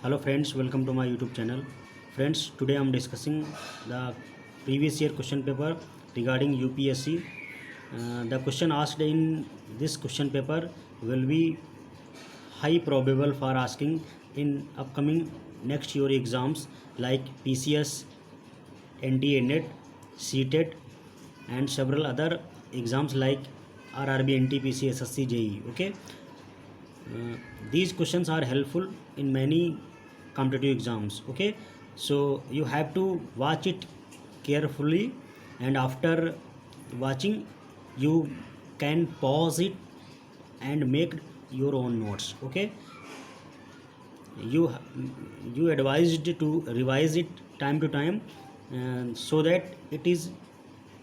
Hello friends, welcome to my YouTube channel. Friends, today I am discussing the previous year question paper regarding UPSC. The question asked in this question paper will be high probable for asking in upcoming next year exams like PCS, NTA NET, CTET and several other exams like RRB, NTPC, SSC, JEE. Okay. These questions are helpful in many competitive exams. Okay, so you have to watch it carefully, and after watching you can pause it and make your own notes. Okay, you you advised to revise it time to time, so that it is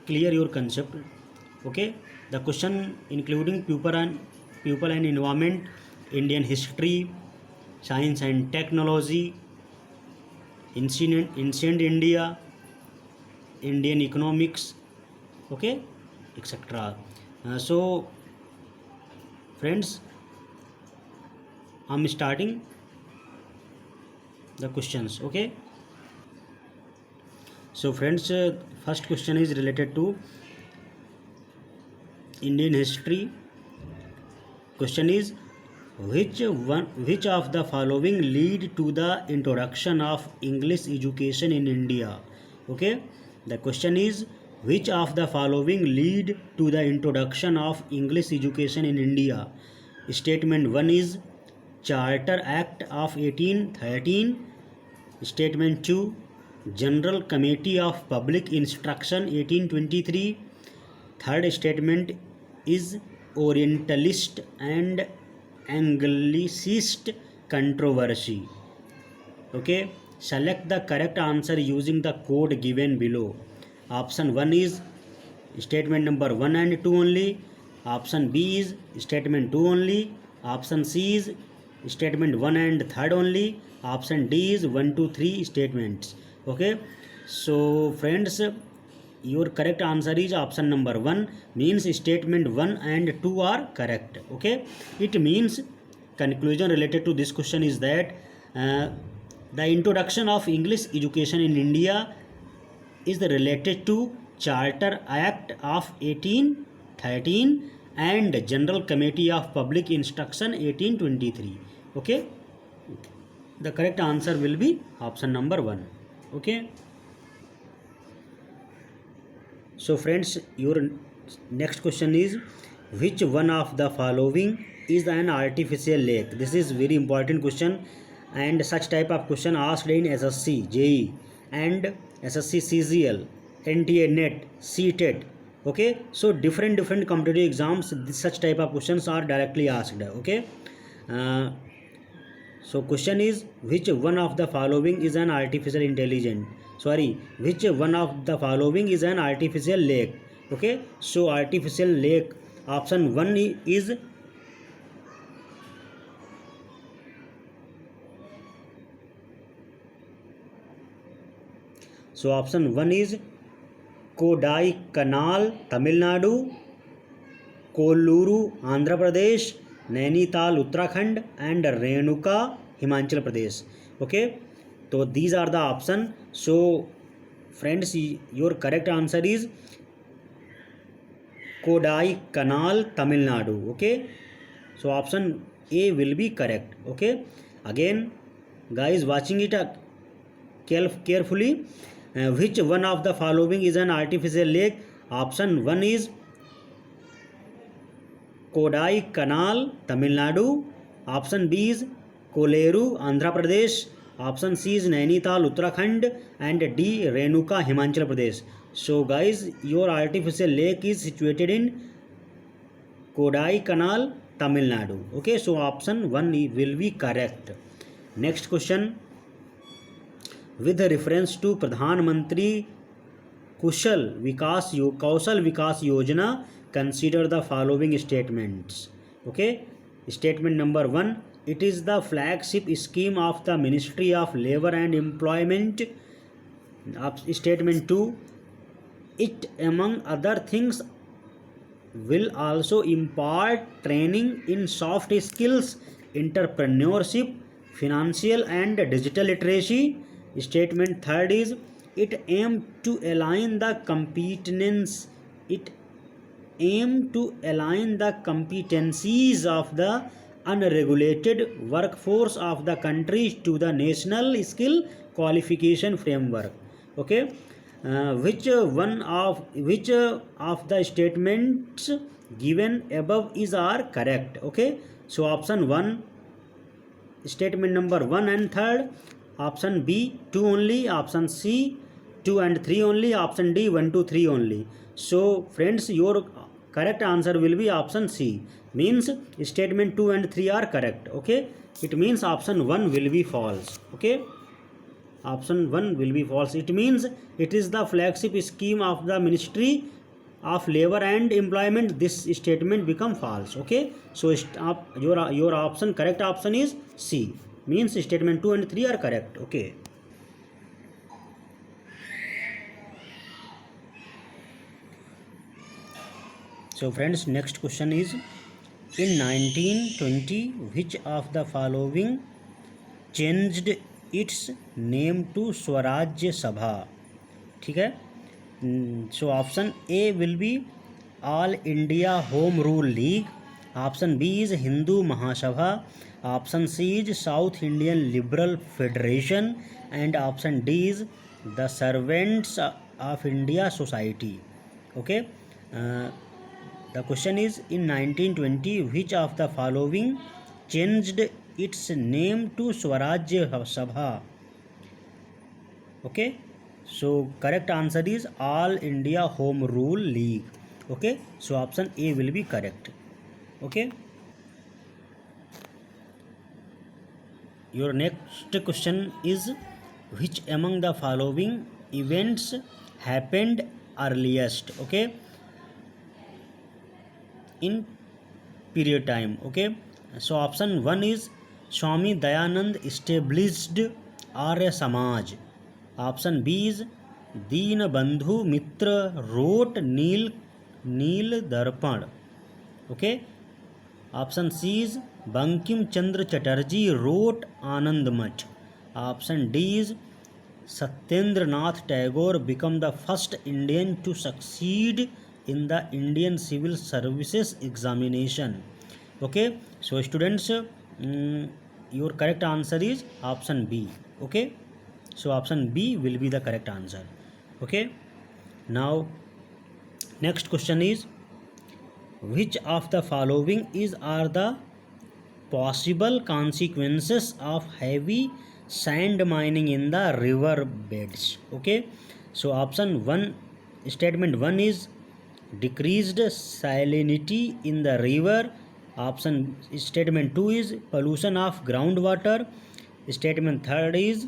clear your concept. Okay, the question including people and environment, Indian history, science and technology, ancient India, Indian economics. Okay, etc. So friends, I'm starting the questions. Okay, so friends, first question is related to Indian history. Question is, which of the following lead to the introduction of English education in India? Okay, the question is, which of the following lead to the introduction of English education in India? Statement 1 is Charter Act of 1813. Statement 2, General Committee of Public Instruction 1823. Third statement is Orientalist and Anglicist controversy. Okay, select the correct answer using the code given below. Option 1 is statement number 1 and 2 only. Option B is statement 2 only. Option C is statement 1 and 3rd only. Option D is 1, 2, 3 statements. Okay, so friends, your correct answer is option number 1, means statement 1 and 2 are correct. Okay, it means conclusion related to this question is that the introduction of English education in India is related to Charter Act of 1813 and General Committee of Public Instruction 1823. Okay, the correct answer will be option number 1. Okay, so friends, your next question is, which one of the following is an artificial lake? This is very important question, and such type of question asked in SSC, JEE and SSC CGL, NTA NET, CTET. Okay, so different competitive exams, such type of questions are directly asked. Okay, so question is, which one of the following is an artificial intelligence? Sorry, which one of the following is an artificial lake? Okay, so artificial lake, option 1 is option 1 is Kodaikanal, Tamil Nadu, Koluru, Andhra Pradesh, Nainital, Uttarakhand and Renuka, Himachal Pradesh. Okay, so these are the option. So friends, your correct answer is Kodaikanal, Tamil Nadu. Okay, so option A will be correct. Okay, again guys, watching it carefully, which one of the following is an artificial lake? Option 1 is Kodaikanal, Tamil Nadu. Option B is Koleru, Andhra Pradesh. Option C is Nainital, Uttarakhand and D Renuka, Himachal Pradesh. So guys, your artificial lake is situated in Kodaikanal, Tamil Nadu. Okay, so option 1 will be correct. Next question, with reference to Pradhan Mantri Kaushal Vikas Yojana, consider the following statements. Okay, statement number 1, it is the flagship scheme of the Ministry of Labour and Employment. Statement 2, it among other things will also impart training in soft skills, entrepreneurship, financial and digital literacy. Statement third is it aimed to align the competence. It aimed to align the competencies of the unregulated workforce of the country to the national skill qualification framework. Okay, which of the statements given above is are correct? Okay, so option 1, statement number 1 and 3rd, option B 2 only, option C 2 and 3 only, option D 1 to 3 only. So friends, your correct answer will be option C, means statement 2 and 3 are correct. Okay, it means option 1 will be false. Okay, option 1 will be false. It means it is the flagship scheme of the Ministry of Labor and Employment. This statement become false. Okay, so your option, correct option is C, means statement 2 and 3 are correct. Okay, so friends, next question is in 1920 which of the following changed its name to स्वराज्य सभा? ठीक है, so option A will be All India Home Rule League, option B is Hindu Mahasabha, option C is South Indian Liberal Federation and option D is the Servants of India Society. Okay, the question is in 1920 which of the following changed its name to Swarajya Sabha? Okay, so correct answer is All India Home Rule League. Okay, so option A will be correct. Okay, your next question is which among the following events happened earliest? Okay, in period time. Okay, so option 1 is Swami Dayanand established Arya Samaj, option B is Deen Bandhu Mitra wrote Neel Darpan. Okay, option C is Bankim Chandra Chatterjee wrote Anand Mat, option D is Satyendra Nath Tagore become the first Indian to succeed in the Indian Civil Services examination. Okay, so students, your correct answer is option B. Okay, so option B will be the correct answer. Okay, now next question is which of the following are the possible consequences of heavy sand mining in the river beds? Okay, so option 1, statement 1 is decreased salinity in the river, option statement 2 is pollution of groundwater, statement 3rd is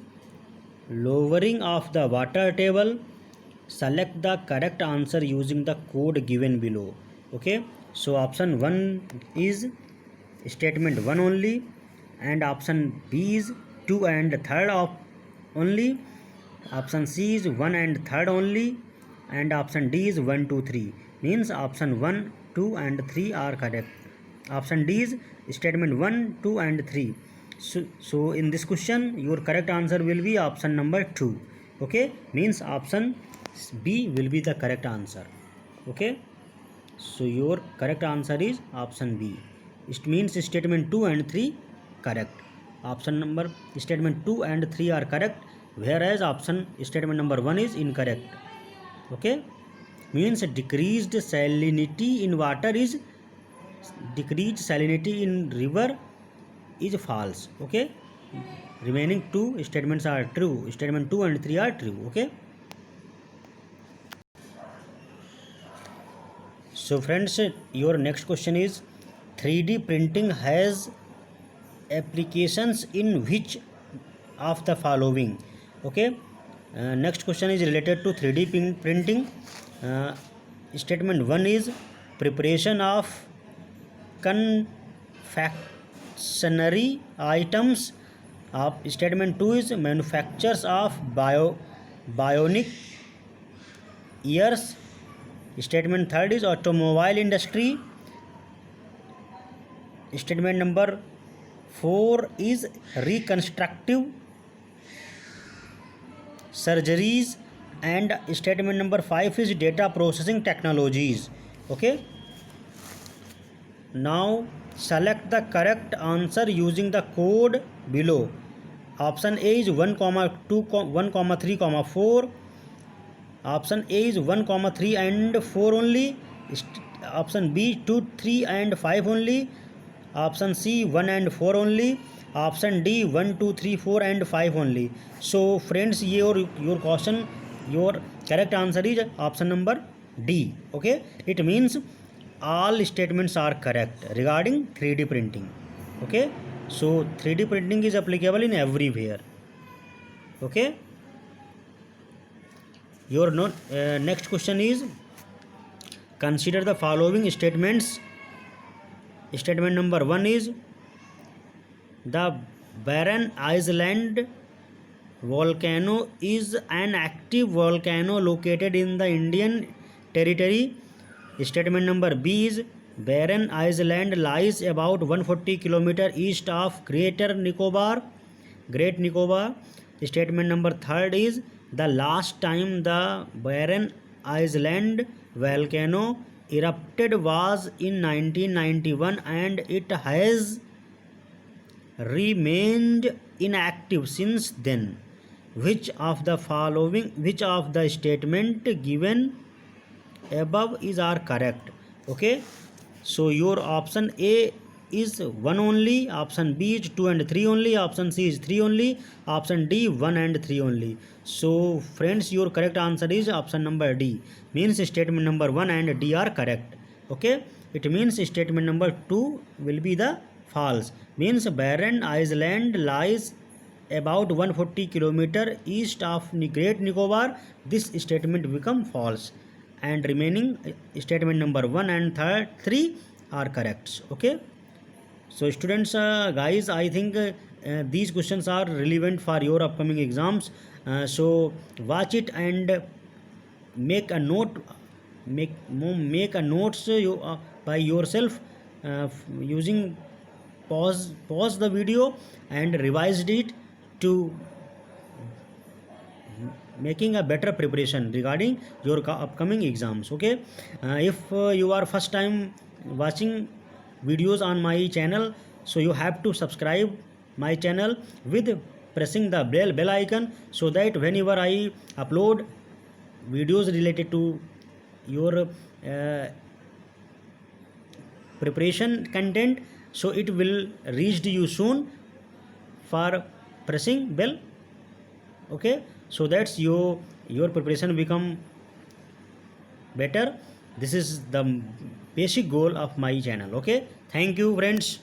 lowering of the water table. Select the correct answer using the code given below. Okay, so option 1 is statement 1 only, and option B is 2 and 3rd only, option C is 1 and 3rd only, and option D is 1 2 3, means option 1 2 and 3 are correct. Option D is statement 1 2 and 3. So in this question your correct answer will be option number 2. Okay, means option B will be the correct answer. Okay, so your correct answer is option B. It means statement 2 and 3 correct. Option number statement 2 and 3 are correct, whereas option statement number 1 is incorrect. Okay, means decreased salinity in water is decreased salinity in river is false. Okay, remaining two statements are true. Statement 2 and 3 are true. Okay, so friends, your next question is 3D printing has applications in which of the following? Okay, next question is related to 3D printing. Statement 1 is preparation of confectionery items, statement 2 is manufactures of bionic ears, statement 3rd is automobile industry, statement number 4 is reconstructive surgeries, and statement number 5 is data processing technologies. Okay, now select the correct answer using the code below. Option A is 1, 2, 1, 3, 4. Option A is 1, 3 and 4 only. Option B 2, 3 and 5 only. Option C 1 and 4 only. Option D 1, 2, 3, 4 and 5 only. So friends, your question, your correct answer is option number D. Okay, it means all statements are correct regarding 3D printing. Okay, so 3D printing is applicable in everywhere. Okay, your next question is, consider the following statements. Statement number 1 is, the Barren Island volcano is an active volcano located in the Indian territory. Statement number B is, Barren Island lies about 140 km east of Great Nicobar. Statement number 3 is, the last time the Barren Island volcano erupted was in 1991 and it has remained inactive since then. Which of the statement given above is are correct? Okay, so your option A is 1 only, option B is 2 and 3 only, option C is 3 only, option D 1 and 3 only. So friends, your correct answer is option number D, means statement number 1 and D are correct. Okay, it means statement number 2 will be the false, means Barren Island lies about 140 km east of Great Nicobar. This statement become false, and remaining statement number 1 and 3 are correct. Okay, so students, guys, I think these questions are relevant for your upcoming exams. So watch it and make a note, make a notes by yourself, using pause the video and revised it to making a better preparation regarding your upcoming exams. Okay, if you are first time watching videos on my channel, so you have to subscribe my channel with pressing the bell icon, so that whenever I upload videos related to your preparation content, so it will reach to you soon for pressing bell. Okay, so that's your preparation become better. This is the basic goal of my channel. Okay, thank you friends.